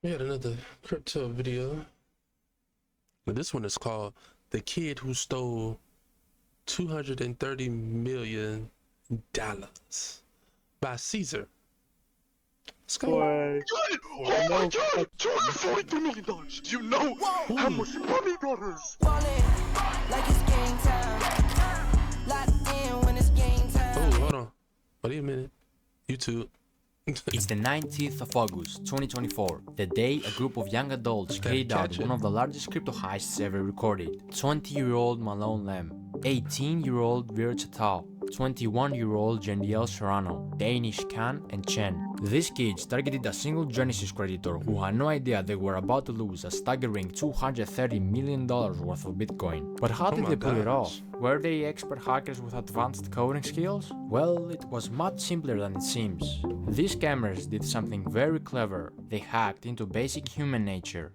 We had another crypto video, but this one is called "The Kid Who Stole $230 million" by Caesar. Let's go. Boy. Oh my god! $242 million! Do you know how much money that is? Like it's game time. Locked in when it's game time. Oh, hold on. Wait a minute. YouTube. It's the 19th of August, 2024, the day a group of young adults carried out one of the largest crypto heists ever recorded. 20-year-old Malone Lem, 18-year-old Vircha Tao, 21-year-old Jendiel Serrano, Danish Khan, and Chen. These kids targeted a single Genesis creditor who had no idea they were about to lose a staggering $230 million worth of Bitcoin. But how did they pull it off? Were they expert hackers with advanced coding skills? Well, it was much simpler than it seems. These scammers did something very clever. They hacked into basic human nature.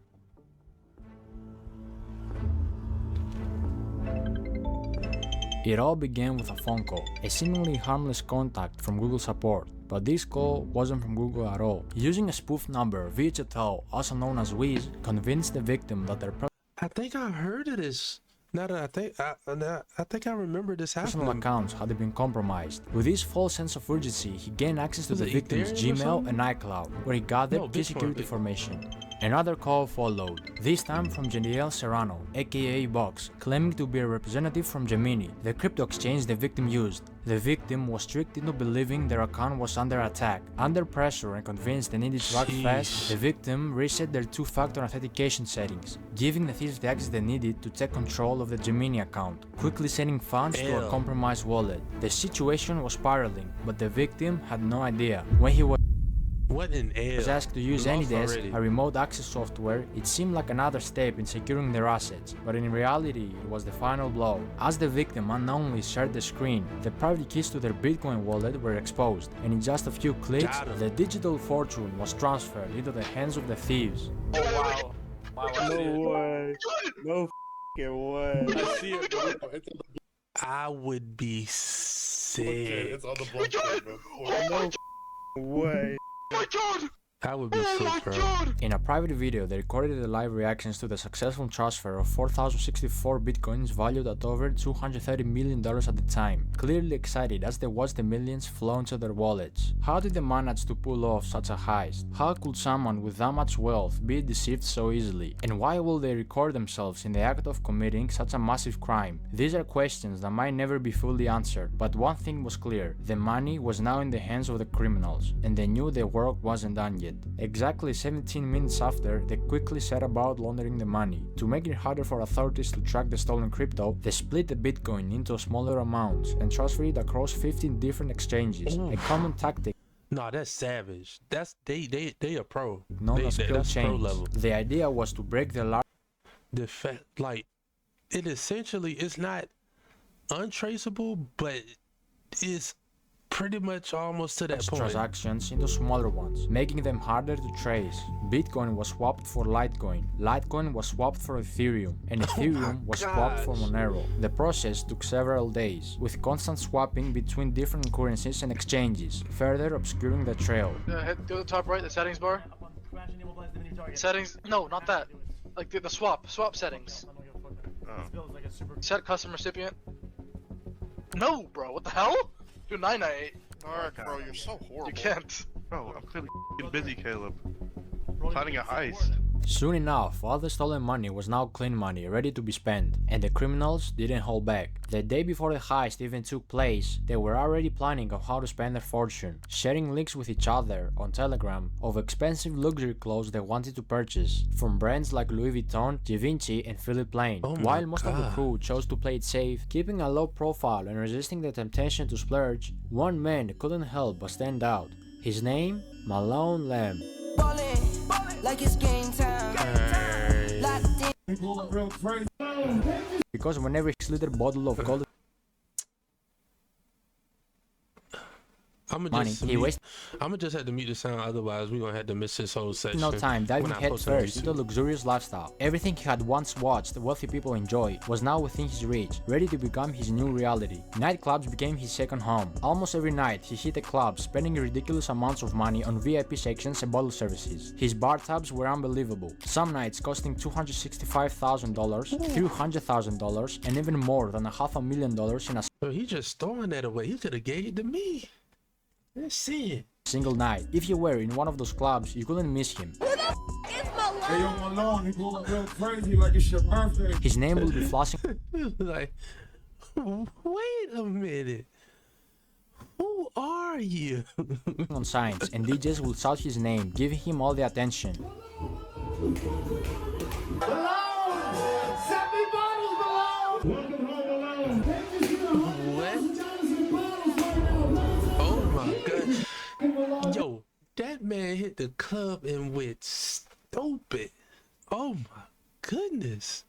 It all began with a phone call, a seemingly harmless contact from Google support. But this call wasn't from Google at all. Using a spoof number, Vircha Tao, also known as Wiz, convinced the victim that their I think I heard of this. Now that I think I remember this personal happening. accounts had been compromised. With this false sense of urgency, he gained access to Was the it victim's Ethereum or Gmail something? and iCloud, where he gathered No, key Bitcoin, security Bitcoin. information. Another call followed, this time from Jendiel Serrano, aka Box, claiming to be a representative from Gemini, the crypto exchange the victim used. The victim was tricked into believing their account was under attack. Under pressure and convinced they needed to act fast, the victim reset their two-factor authentication settings, giving the thieves the access they needed to take control of the Gemini account, quickly sending funds to a compromised wallet. The situation was spiraling, but the victim had no idea. When he was What an L. asked to use Lost AnyDesk, already. a remote access software, it seemed like another step in securing their assets, but in reality it was the final blow. As the victim unknowingly shared the screen, the private keys to their Bitcoin wallet were exposed, and in just a few clicks, Got 'em. the digital fortune was transferred into the hands of the thieves. Oh wow. No way. No f***ing way. I see it, bro. I would be sick. It's on the blockchain, bro. No way. Oh my god! I would be Oh my sick, bro. god! In a private video, they recorded the live reactions to the successful transfer of 4,064 bitcoins valued at over $230 million at the time, clearly excited as they watched the millions flow into their wallets. How did they manage to pull off such a heist? How could someone with that much wealth be deceived so easily? And why will they record themselves in the act of committing such a massive crime? These are questions that might never be fully answered, but one thing was clear: the money was now in the hands of the criminals, and they knew their work wasn't done yet. Exactly 17 minutes after, they quickly set about laundering the money. To make it harder for authorities to track the stolen crypto, they split the Bitcoin into smaller amounts and transferred it across 15 different exchanges, a common tactic Nah, that's savage. That's they a pro. known as pill That's pro chains. level. The idea was to break the large The fact, like, it essentially is not untraceable, but it's pretty much almost to that point. transactions into smaller ones, making them harder to trace. Bitcoin was swapped for Litecoin, Litecoin was swapped for Ethereum, and Ethereum was swapped for Monero. The process took several days, with constant swapping between different currencies and exchanges, further obscuring the trail. Go to the top right, the settings bar. Settings, no, not that. Like the swap settings. Set custom recipient. No, bro, what the hell? Do 998. Alright, bro, you're so horrible. You can't. Bro, I'm clearly busy, Caleb. Planning a heist. Soon enough, all the stolen money was now clean money, ready to be spent, and the criminals didn't hold back. The day before the heist even took place, they were already planning on how to spend their fortune, sharing links with each other on Telegram of expensive luxury clothes they wanted to purchase, from brands like Louis Vuitton, Givenchy, and Philippe Plein. Oh my While most of the God. crew chose to play it safe, keeping a low profile and resisting the temptation to splurge, one man couldn't help but stand out. His name? Malone Lem. Ballin', like it's game time. Locked in. Because whenever he slid a bottle of gold I'ma money. just He wasted I'ma just have to mute the sound, otherwise we're gonna have to miss this whole section. no time diving when I head post it on first into a YouTube. luxurious lifestyle. Everything he had once watched wealthy people enjoy was now within his reach, ready to become his new reality. Nightclubs became his second home. Almost every night he hit a club, spending ridiculous amounts of money on VIP sections and bottle services. His bar tabs were unbelievable. Some nights costing $265,000, $300,000, and even more than $500,000 in a Bro, he just throwing that away. He could have gave it to me. That's it. single night. If you were in one of those clubs, you couldn't miss him. Hey, yo, Malone, he going real crazy like it's your birthday. His name will be flashing Like, wait a minute. Who are you? on signs, and DJs will shout his name, giving him all the attention. What? Oh my god. Yo, that man hit the club and went stupid. Oh my goodness.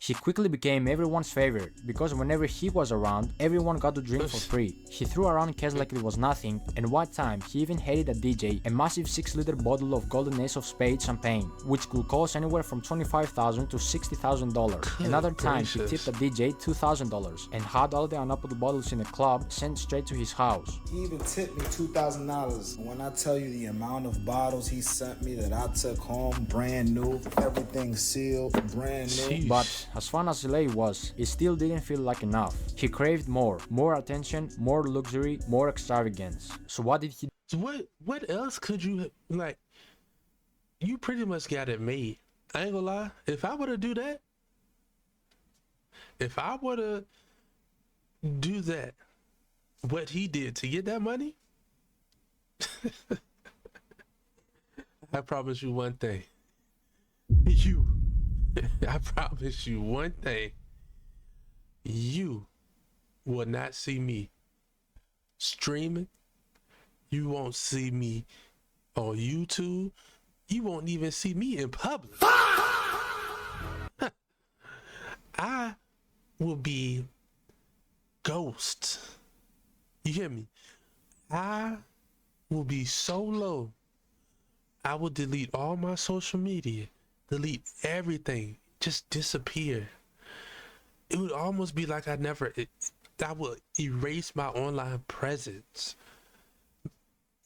He quickly became everyone's favorite because whenever he was around, everyone got to drink for free. He threw around cash like it was nothing, and one time he even handed a DJ a massive 6-liter bottle of Golden Ace of Spades champagne, which could cost anywhere from $25,000 to $60,000. Another time he gracious. tipped a DJ $2,000 and had all the unopened bottles in the club sent straight to his house. He even tipped me $2,000. When I tell you the amount of bottles he sent me that I took home, brand new, everything sealed, brand new. Jeez. But as fun as LA was, it still didn't feel like enough. He craved more attention, more luxury, more extravagance. So what did he So what else could you like? You pretty much got it made. I ain't gonna lie. If I were to do that, what he did to get that money, I promise you one thing. I promise you one thing. You will not see me streaming. You won't see me on YouTube. You won't even see me in public. I will be ghost. You hear me? I will be so low. I will delete all my social media, delete everything, just disappear. It would almost be like I would erase my online presence.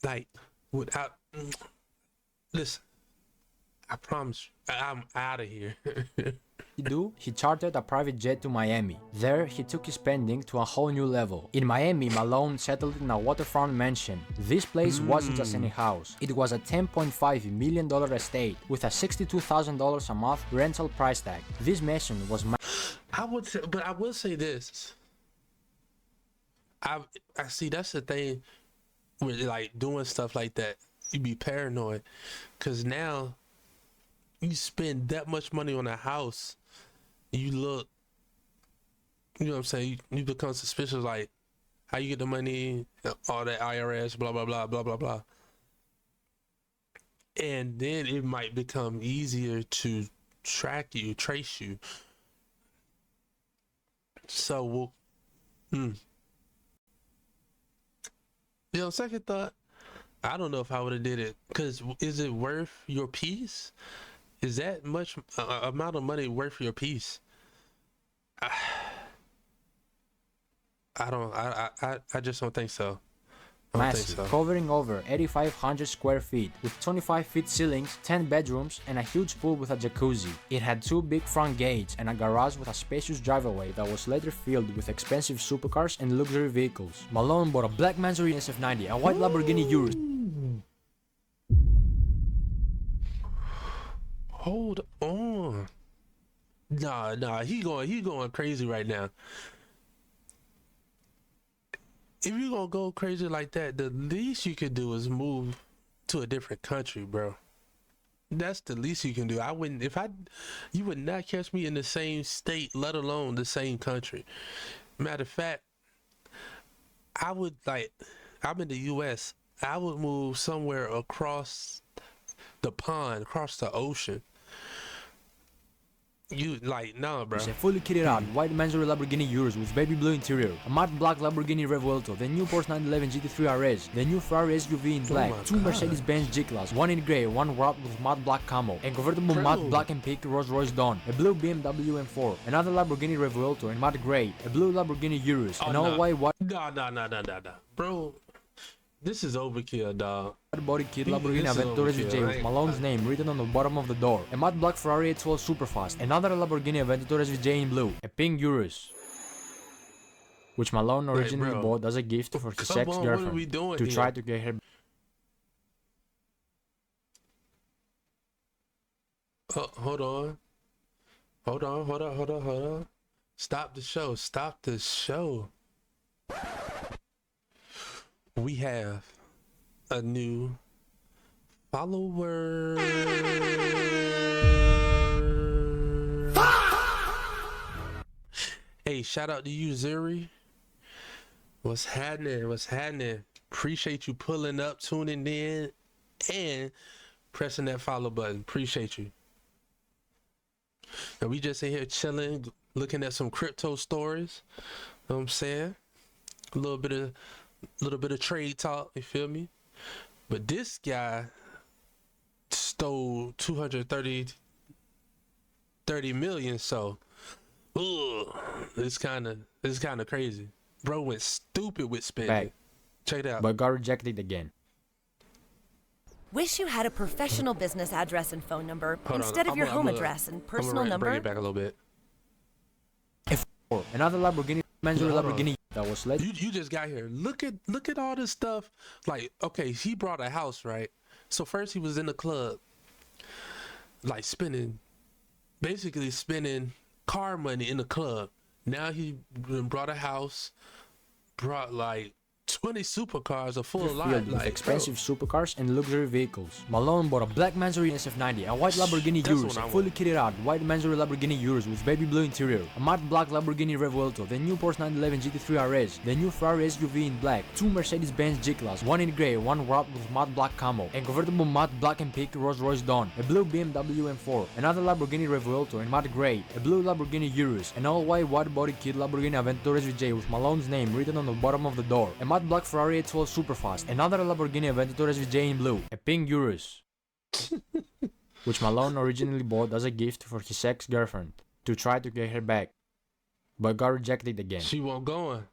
Like, without, listen, I promise you, I'm out of here. do? He chartered a private jet to Miami. There, he took his spending to a whole new level. In Miami, Malone settled in a waterfront mansion. This place wasn't just any house. It was a $10.5 million estate with a $62,000 a month rental price tag. This mansion was I will say this. I see that's the thing with like doing stuff like that. You be paranoid, cause now you spend that much money on a house, you look, you know what I'm saying? You become suspicious, like how you get the money, all that IRS, blah blah blah blah blah blah, and then it might become easier to trace you. So, you know, second thought, I don't know if I would have did it, because is it worth your peace? Is that much amount of money worth your peace? I just don't think so. I don't think massive, so. covering over 8,500 square feet, with 25-feet ceilings, 10 bedrooms, and a huge pool with a jacuzzi. It had 2 big front gates and a garage with a spacious driveway that was later filled with expensive supercars and luxury vehicles. Malone bought a black Mansory SF90, a white Lamborghini Urus. Hold on. Nah, he going crazy right now. If you gonna go crazy like that, the least you could do is move to a different country, bro. That's the least you can do. You would not catch me in the same state, let alone the same country. Matter of fact, I'm in the US. I would move somewhere across the pond, across the ocean. You like nah, bro. A fully kitted out white Mansory Lamborghini Urus with baby blue interior, a matte black Lamborghini Revuelto, the new Porsche 911 GT3 RS, the new Ferrari SUV in black, my two God. Mercedes-Benz G-Class, one in grey, one wrapped with matte black camo, a convertible matte black and pink Rolls-Royce Dawn, a blue BMW M4, another Lamborghini Revuelto in matte grey, a blue Lamborghini Urus, an all-white Nah. Bro, this is overkill, dog. body kit Lamborghini This is Aventador overkill, SVJ with right? Malone's name written on the bottom of the door, a matte black Ferrari 812 Superfast, another Lamborghini Aventador SVJ in blue, a pink Urus, which Malone originally bro. bought as a gift for his Come on, what are ex-girlfriend we doing to here? try to get her. Hold on. Stop the show. We have a new follower. Hey, shout out to you, Zuri. What's happening? Appreciate you pulling up, tuning in, and pressing that follow button. Appreciate you. And we just in here chilling, looking at some crypto stories. Know what I'm saying? A little bit of trade talk, you feel me? But this guy stole 230 million, so it's kind of crazy. Bro went stupid with spending. Back. Check it out. But got rejected again. Wish you had a professional business address and phone number Hold on, instead of your home I'ma- address and I'm personal gonna number. bring it back a little bit. Another Lamborghini Mansory Hold on. Lamborghini that was led. You just got here. Look at all this stuff. Like, okay, he brought a house, right? So first he was in the club, like basically spending car money in the club. Now he brought a house, brought like 20 supercars, a full lot. Filled with Like, expensive supercars and luxury vehicles. Malone bought a black Mansory SF90, a white Lamborghini That's Urus, what a I fully kitted out white Mansory Lamborghini Urus with baby blue interior, a matte black Lamborghini Revuelto, the new Porsche 911 GT3 RS, the new Ferrari SUV in black, two Mercedes-Benz G-Class, one in grey, one wrapped with matte black camo, a convertible matte black and pink Rolls-Royce Dawn, a blue BMW M4, another Lamborghini Revuelto in matte grey, a blue Lamborghini Urus, an all-white wide-body kit Lamborghini Aventador SVJ with Malone's name written on the bottom of the door, a matte black Ferrari 812 Superfast, another Lamborghini Aventador SVJ in blue, a pink Urus, which Malone originally bought as a gift for his ex-girlfriend to try to get her back, but got rejected again. she won't go on.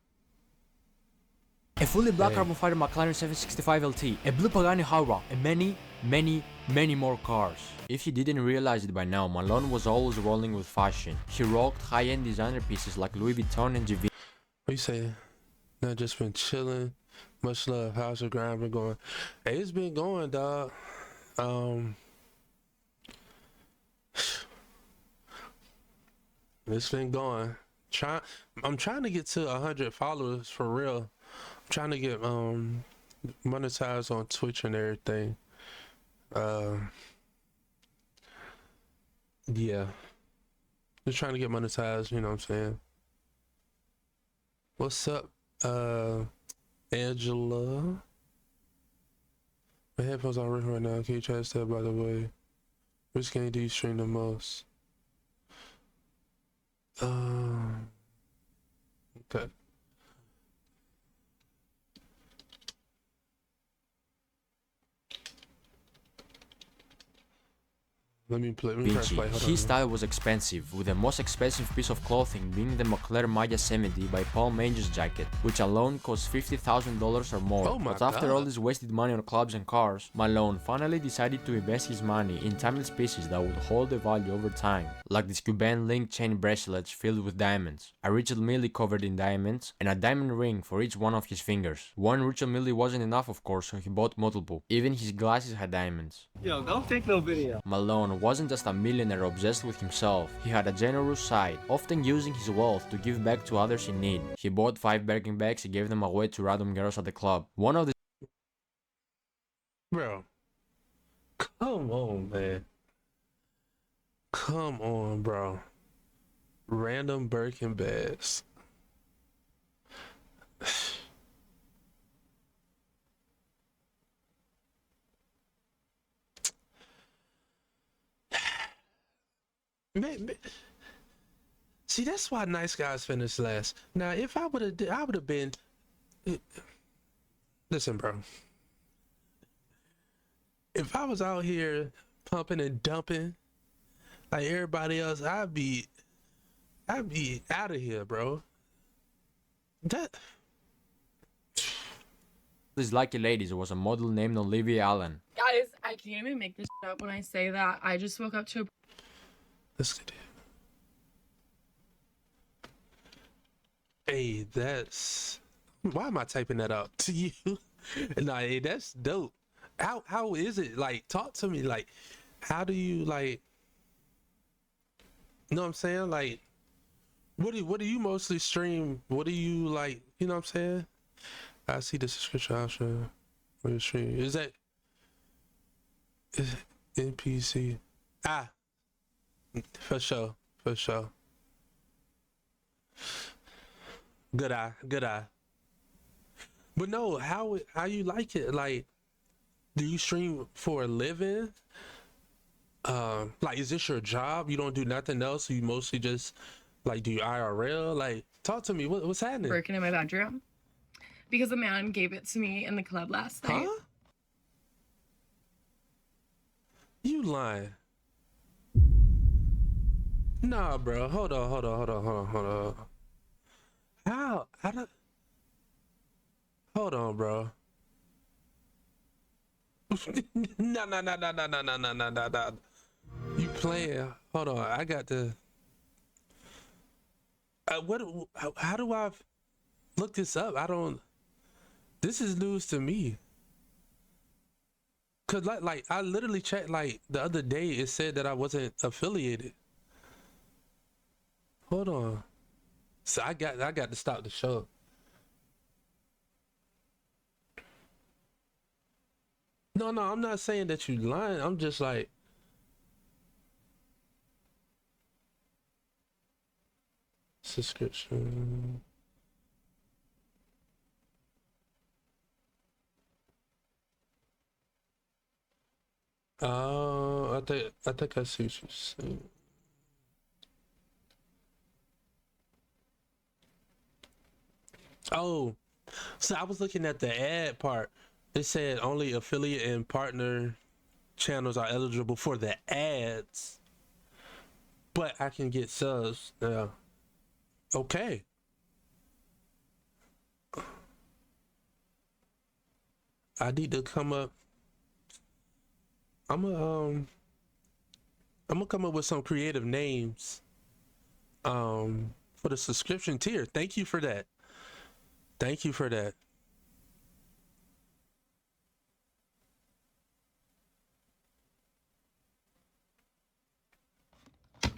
A fully black Hey. carbon fiber McLaren 765 LT, a blue Pagani Huayra, and many more cars. If you didn't realize it by now, Malone was always rolling with fashion. He rocked high-end designer pieces like Louis Vuitton and Givenchy. What you say? Not just been chilling. Much love. How's your grind been going? Hey, it's been going, dog. It's been going. I'm trying to get to 100 followers for real. I'm trying to get monetized on Twitch and everything. Yeah. Just trying to get monetized, you know what I'm saying? What's up, Angela? My headphones are working right now. Can you try to step by the way? Which game do you stream the most? Okay. Let me press play. Hold on. His style was expensive, with the most expensive piece of clothing being the Moncler Maya 70 by Paul Manges jacket, which alone cost $50,000 or more. Oh my But after God. all this wasted money on clubs and cars, Malone finally decided to invest his money in timeless pieces that would hold the value over time, like these Cuban link chain bracelets filled with diamonds, a Richard Mille covered in diamonds, and a diamond ring for each one of his fingers. One Richard Mille wasn't enough, of course, so he bought multiple. Even his glasses had diamonds. Yo, don't take no video. Malone wasn't just a millionaire obsessed with himself, he had a generous side, often using his wealth to give back to others in need. He bought 5 Birkin bags and gave them away to random girls at the club. One of the Bro, come on, man. Come on, bro. Random Birkin bags. See, that's why nice guys finish last. Now, if I would have been. Listen, bro. If I was out here pumping and dumping like everybody else, I'd be out of here, bro. That. These lucky ladies was a model named Olivia Allen. Guys, I can't even make this up when I say that. I just woke up to a Let's get it. Hey, that's. Why am I typing that out to you? Nah, hey, that's dope. How is it? Like, talk to me. Like, how do you like? You know what I'm saying? Like, what do you mostly stream? What do you like? You know what I'm saying? I see the subscription option. What do you stream? Is that NPC? Ah, for sure, for sure. Good eye, good eye. But no, how you like it? Like, do you stream for a living? Like, is this your job? You don't do nothing else? You mostly just like do IRL? Like, talk to me. What's happening? broken in my bedroom because a man gave it to me in the club last night. Huh? You lying? Nah, bro. Hold on. How? Hold on, bro. No. You playing? Hold on. I got the. How do I look this up? I don't. This is news to me. Cause like I literally checked like the other day. It said that I wasn't affiliated. Hold on. So I got to stop the show. No, I'm not saying that you lying. I'm just like. Subscription. I think I see what you're saying. Oh, so I was looking at the ad part. It said only affiliate and partner channels are eligible for the ads, but I can get subs. Yeah. Okay. I need to come up. I'm gonna come up with some creative names for the subscription tier. Thank you for that. Thank you for that.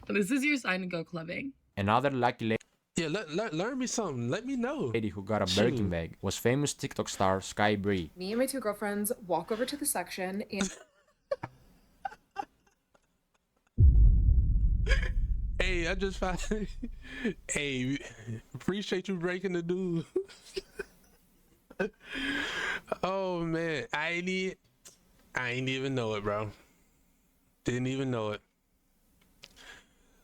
This is your sign to go clubbing. Another lucky lady Yeah, learn me something. Let me know. who got a Birkin bag was famous TikTok star Sky Bree. Me and my two girlfriends walk over to the section and Hey, I just found. Hey, appreciate you breaking the news. Oh man, I ain't even know it, bro. Didn't even know it.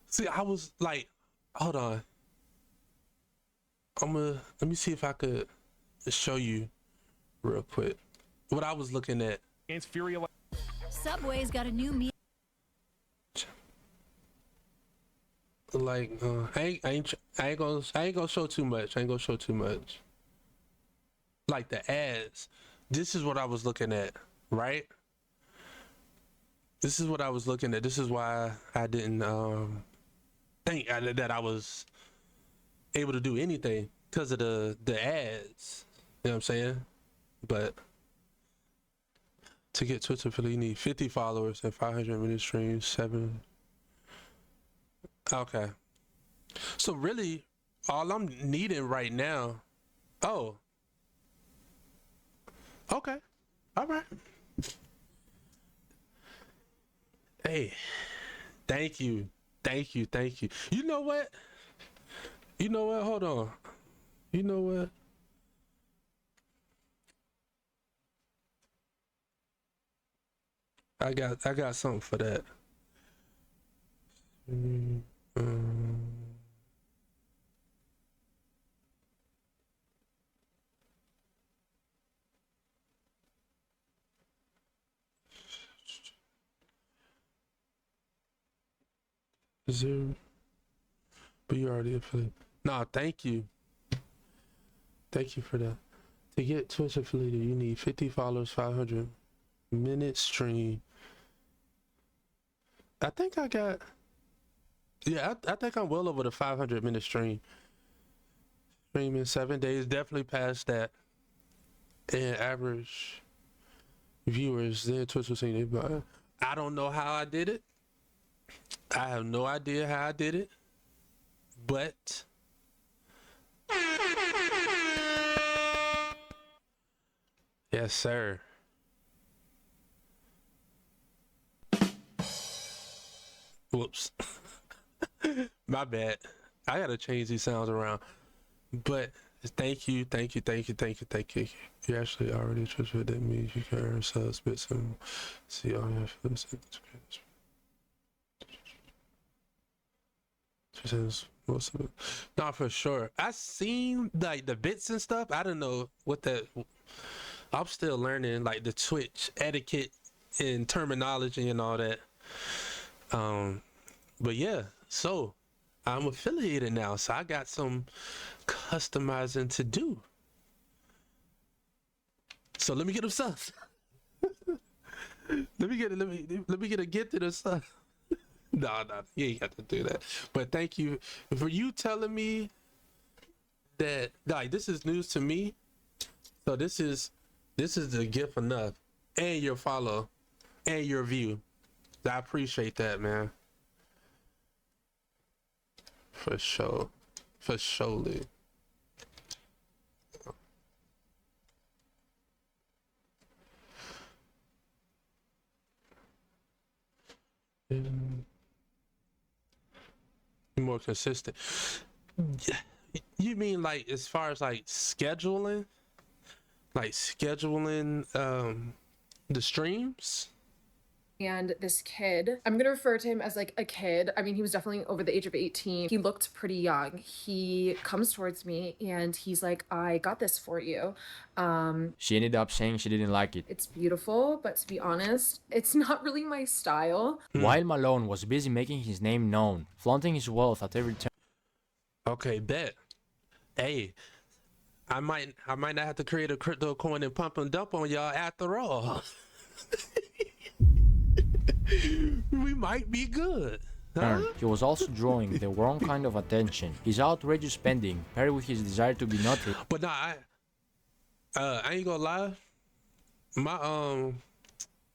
See, I was like, hold on. Let me see if I could show you real quick what I was looking at. Subway's got a new meal. Like, I ain't gonna show too much. I ain't gonna show too much. Like the ads. This is what I was looking at, right? This is what I was looking at. This is why I didn't think that I was able to do anything because of the ads. You know what I'm saying? But to get Twitter affiliate, you need 50 followers and 500 minute streams, 7. Okay. So really, all I'm needing right now. Oh. Okay. All right. Hey, thank you. You know what? Hold on. You know what? I got something for that. Is there? But you already affiliated. Nah, thank you. Thank you for that. To get Twitch affiliated, you need 50 followers, 500 minute stream. I think I got. Yeah, I think I'm well over the 500 minute stream. Streaming 7 days, definitely past that. And average viewers, then Twitch was saying it, but I don't know how I did it. I have no idea how I did it, but yes, sir. Whoops. My bad. I gotta change these sounds around. But thank you. You actually already transferred. That means you can earn subs, bits, and see all your affiliates. Most of it. Not for sure. I seen like the bits and stuff. I don't know what that. I'm still learning like the Twitch etiquette and terminology and all that. But yeah, so I'm affiliated now, so I got some customizing to do. So let me get them subs. let me get a gift to the subs. No, you ain't got to do that. But thank you for you telling me that like this is news to me. So this is the gift enough, and your follow, and your view. I appreciate that, man. For sure, for surely. More consistent. You mean like as far as like scheduling the streams? And this kid, I'm gonna refer to him as like a kid. I mean, he was definitely over the age of 18. He looked pretty young. He comes towards me and he's like, I got this for you. She ended up saying she didn't like it. It's beautiful, but to be honest, it's not really my style. While Malone was busy making his name known, flaunting his wealth at every turn. Okay, bet. Hey, I might not have to create a crypto coin and pump and dump on y'all after all. We might be good. Huh? He was also drawing the wrong kind of attention. His outrageous spending, paired with his desire to be noticed. But nah, I ain't gonna lie.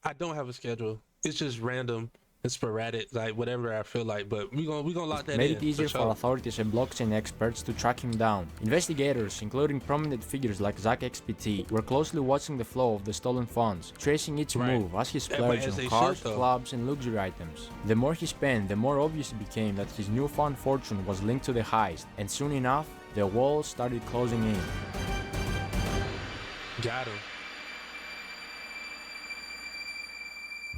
I don't have a schedule. It's just random and sporadic, like whatever I feel like. But we gonna lock that in. Made it easier for authorities and blockchain experts to track him down. Investigators, including prominent figures like ZachXBT, were closely watching the flow of the stolen funds, tracing each move as he splurged on cars, clubs, and luxury items. The more he spent, the more obvious it became that his newfound fortune was linked to the heist, and soon enough, the walls started closing in. Got him.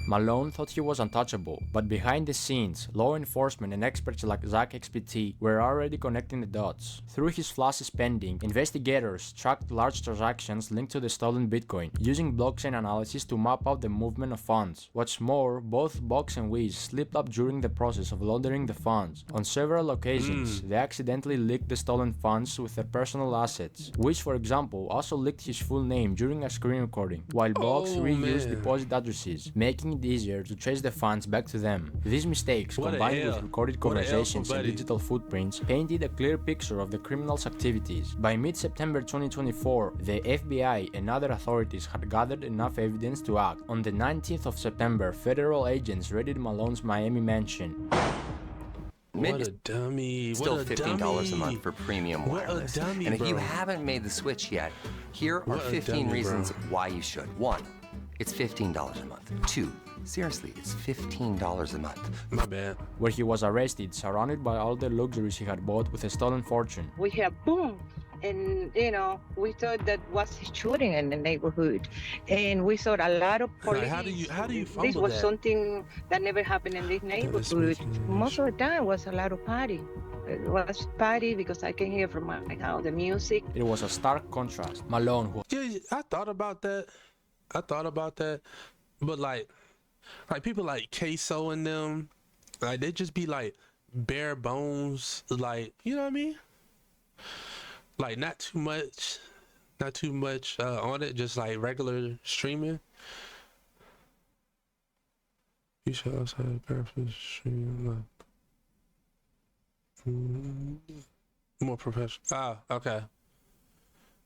Malone thought he was untouchable, but behind the scenes, law enforcement and experts like ZachXBT were already connecting the dots. Through his flashy spending, investigators tracked large transactions linked to the stolen Bitcoin, using blockchain analysis to map out the movement of funds. What's more, both Box and Wiz slipped up during the process of laundering the funds. On several occasions, they accidentally leaked the stolen funds with their personal assets. Wiz, for example, also leaked his full name during a screen recording, while Box reused deposit addresses, making it easier to trace the funds back to them. These mistakes, combined with recorded conversations and digital footprints, painted a clear picture of the criminals' activities. By mid-September 2024, the FBI and other authorities had gathered enough evidence to act. On the 19th of September, federal agents raided Malone's Miami mansion. What a dummy. Still $15 a month for premium wireless. Dummy, and if you haven't made the switch yet, here are 15 reasons why you should. 1, it's $15 a month. 2, seriously, it's $15 a month. My bad. Where he was arrested, surrounded by all the luxuries he had bought with a stolen fortune. We have booms, And you know, we thought that was shooting in the neighborhood, and we saw a lot of police. Like, how do you This fumble was that? something that never happened in this neighborhood. Most of the time was a lot of party. It was party because I can hear from my house the music. It was a stark contrast. Malone, who Yeah, I thought about that. But like people like Queso and them, like they just be like bare bones, like, you know what I mean? Like not too much on it, just like regular streaming. You should also have purpose streaming like more professional. Ah, okay.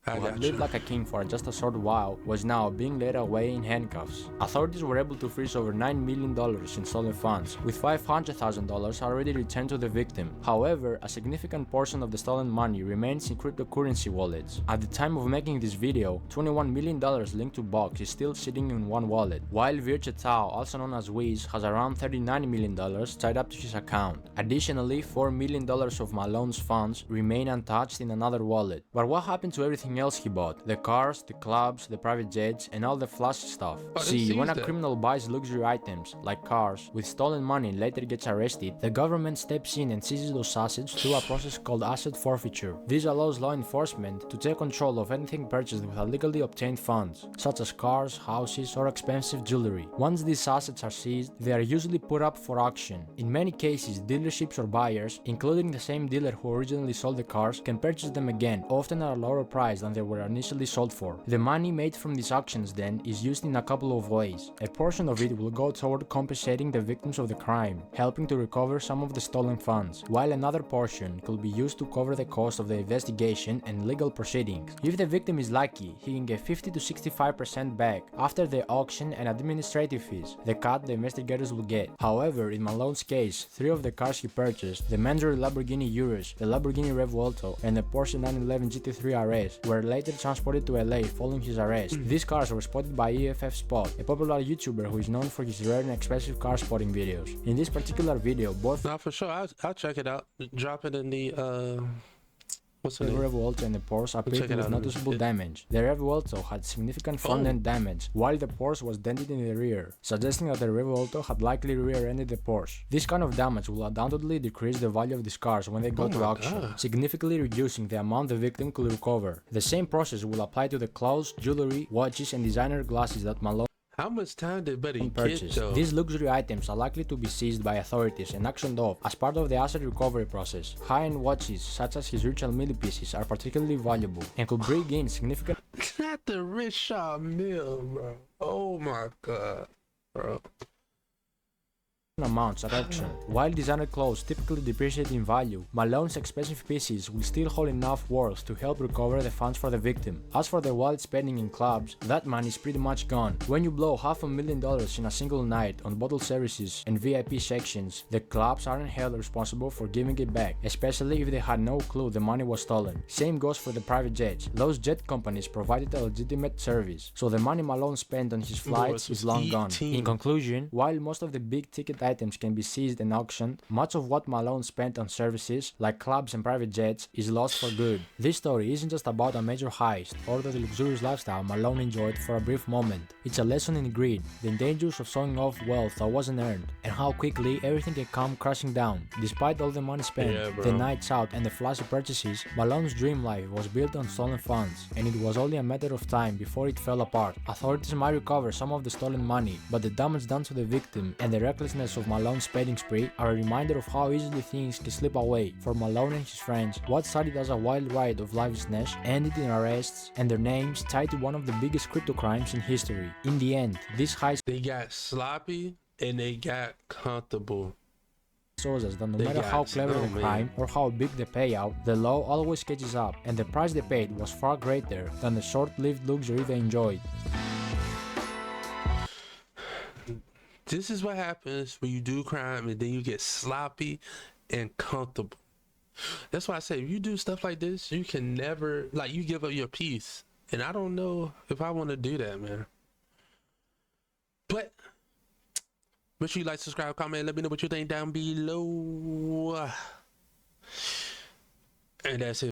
who had lived like a king for just a short while, was now being led away in handcuffs. Authorities were able to freeze over $9 million in stolen funds, with $500,000 already returned to the victim. However, a significant portion of the stolen money remains in cryptocurrency wallets. At the time of making this video, $21 million linked to Box is still sitting in one wallet, while Virche Tao, also known as Wiz, has around $39 million tied up to his account. Additionally, $4 million of Malone's funds remain untouched in another wallet. But what happened to everything else he bought? The cars, the clubs, the private jets, and all the flashy stuff. See, when a criminal buys luxury items, like cars, with stolen money and later gets arrested, the government steps in and seizes those assets through a process called asset forfeiture. This allows law enforcement to take control of anything purchased with illegally obtained funds, such as cars, houses, or expensive jewelry. Once these assets are seized, they are usually put up for auction. In many cases, dealerships or buyers, including the same dealer who originally sold the cars, can purchase them again, often at a lower price than they were initially sold for. The money made from these auctions then is used in a couple of ways. A portion of it will go toward compensating the victims of the crime, helping to recover some of the stolen funds, while another portion could be used to cover the cost of the investigation and legal proceedings. If the victim is lucky, he can get 50 to 65% back after the auction and administrative fees, the cut the investigators will get. However, in Malone's case, 3 of the cars he purchased, the Mandarin Lamborghini Urus, the Lamborghini Revuelto, and the Porsche 911 GT3 RS, were later transported to LA following his arrest. These cars were spotted by EFF Spot, a popular YouTuber who is known for his rare and expensive car spotting videos. In this particular video, both for sure, I'll check it out. Drop it in the what's the The Revuelto and the Porsche appeared with noticeable damage. The Revuelto had significant front-end damage, while the Porsche was dented in the rear, suggesting that the Revuelto had likely rear-ended the Porsche. This kind of damage will undoubtedly decrease the value of these cars when they go to auction, significantly reducing the amount the victim could recover. The same process will apply to the clothes, jewelry, watches, and designer glasses that Malone How much time did Buddy purchased. get, though? These luxury items are likely to be seized by authorities and auctioned off as part of the asset recovery process. High-end watches, such as his Richard Mille pieces, are particularly valuable and could bring in significant Not the Richard Mille, bro. Oh my god, bro. amounts at auction. While designer clothes typically depreciate in value, Malone's expensive pieces will still hold enough worth to help recover the funds for the victim. As for the wallet spending in clubs, that money is pretty much gone. When you blow $500,000 in a single night on bottle services and VIP sections, the clubs aren't held responsible for giving it back, especially if they had no clue the money was stolen. Same goes for the private jets. Those jet companies provided a legitimate service, so the money Malone spent on his flights is long gone. In conclusion, while most of the big ticket items can be seized and auctioned, much of what Malone spent on services, like clubs and private jets, is lost for good. This story isn't just about a major heist or the luxurious lifestyle Malone enjoyed for a brief moment. It's a lesson in greed, the dangers of showing off wealth that wasn't earned, and how quickly everything can come crashing down. Despite all the money spent, the nights out, and the flashy purchases, Malone's dream life was built on stolen funds, and it was only a matter of time before it fell apart. Authorities might recover some of the stolen money, but the damage done to the victim and the recklessness of Malone's spending spree are a reminder of how easily things can slip away. For Malone and his friends, what started as a wild ride of lavishness ended in arrests and their names tied to one of the biggest crypto crimes in history. In the end, this heist They got sloppy and they got comfortable. shows us that no They matter got how clever the man. crime or how big the payout, the law always catches up, and the price they paid was far greater than the short-lived luxury they enjoyed. This is what happens when you do crime and then you get sloppy and comfortable. That's why I say if you do stuff like this, you can never, like, you give up your peace. And I don't know if I want to do that, man. But make sure you like, subscribe, comment, let me know what you think down below. And that's it.